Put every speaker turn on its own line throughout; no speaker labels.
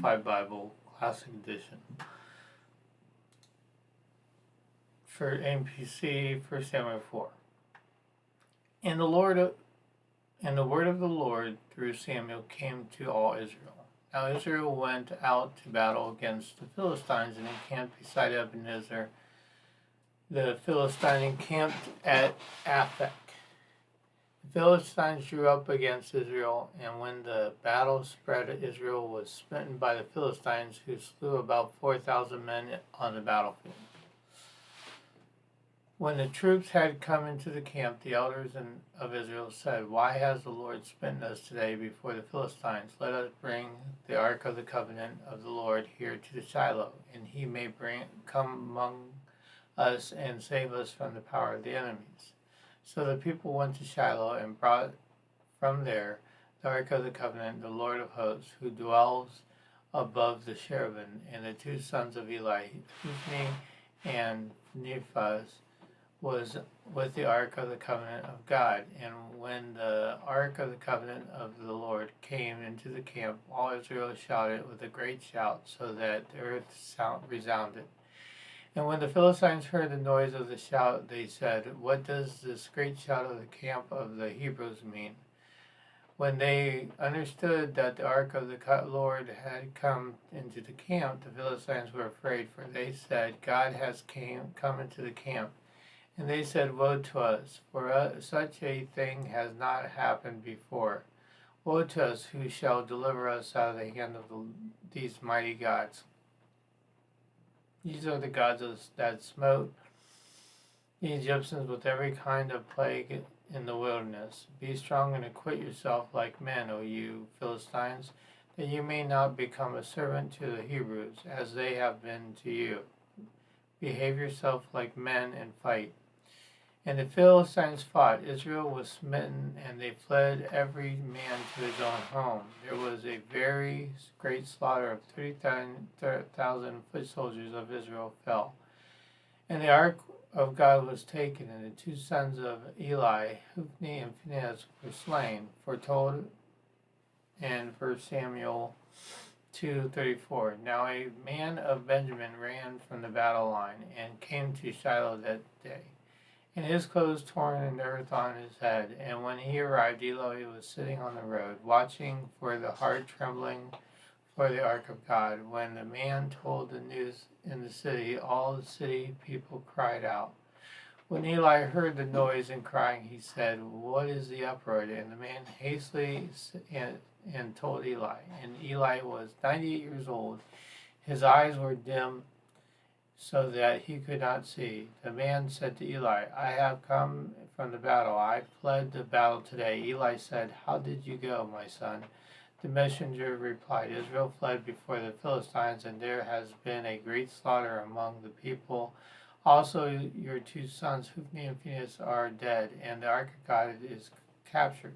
Amplified Bible, Classic Edition. For MPC, 1 Samuel 4. And the word of the Lord through Samuel came to all Israel. Now Israel went out to battle against the Philistines and encamped beside Ebenezer. The Philistines encamped at Aphek. The Philistines drew up against Israel, and when the battle spread, Israel was smitten by the Philistines, who slew about 4,000 men on the battlefield. When the troops had come into the camp, the elders of Israel said, "Why has the Lord smitten us today before the Philistines? Let us bring the ark of the covenant of the Lord here to Shiloh, and he may come among us and save us from the power of the enemies." So the people went to Shiloh and brought from there the ark of the covenant, the Lord of hosts, who dwells above the cherubim, and the two sons of Eli, Hophni and Phinehas, was with the ark of the covenant of God. And when the ark of the covenant of the Lord came into the camp, all Israel shouted with a great shout, so that the earth resounded. And when the Philistines heard the noise of the shout, they said, "What does this great shout of the camp of the Hebrews mean?" When they understood that the ark of the Lord had come into the camp, the Philistines were afraid, for they said, "God has come into the camp." And they said, "Woe to us, for such a thing has not happened before. Woe to us, who shall deliver us out of the hand of these mighty gods?" These are the gods that smote the Egyptians with every kind of plague in the wilderness. Be strong and acquit yourself like men, O you Philistines, that you may not become a servant to the Hebrews, as they have been to you. Behave yourself like men and fight. And the Philistines fought. Israel was smitten, and they fled every man to his own home. There was a very great slaughter of 30,000 foot soldiers of Israel fell. And the ark of God was taken, and the two sons of Eli, Hophni and Phinehas, were slain, foretold in 1 Samuel 2:34. Now a man of Benjamin ran from the battle line and came to Shiloh that day, and his clothes torn and earth on his head. And when he arrived, Eli was sitting on the road, watching for the heart trembling for the ark of God. When the man told the news in the city, all the city people cried out. When Eli heard the noise and crying, he said, "What is the uproar?" And the man hastily and told Eli. And Eli was 98 years old. His eyes were dim, so that he could not see. The man said to Eli, "I have come from the battle. I fled the battle today." Eli said, "How did you go, my son?" The messenger replied, "Israel fled before the Philistines, and there has been a great slaughter among the people. Also, your two sons, Hophni and Phinehas, are dead, and the ark of God is captured."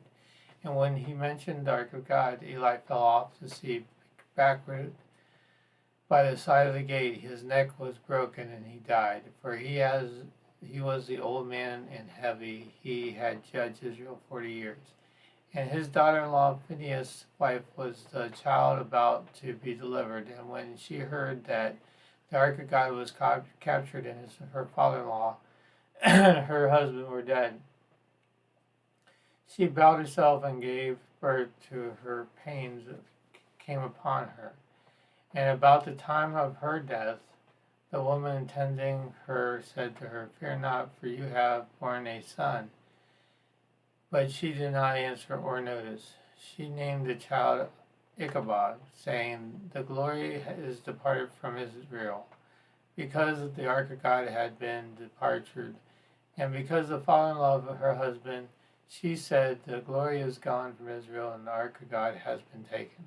And when he mentioned the ark of God, Eli fell off the seat backward by the side of the gate. His neck was broken, and he died. For he was the old man and heavy. He had judged Israel 40 years. And his daughter-in-law, Phinehas' wife, was the child about to be delivered. And when she heard that the ark of God was captured and her father-in-law and her husband were dead, she bowed herself and gave birth to her. Pains came upon her. And about the time of her death, the woman tending her said to her, "Fear not, for you have borne a son." But she did not answer or notice. She named the child Ichabod, saying, "The glory is departed from Israel," because the ark of God had been departed, and because the father-in-law of her husband, she said, "The glory is gone from Israel, and the ark of God has been taken."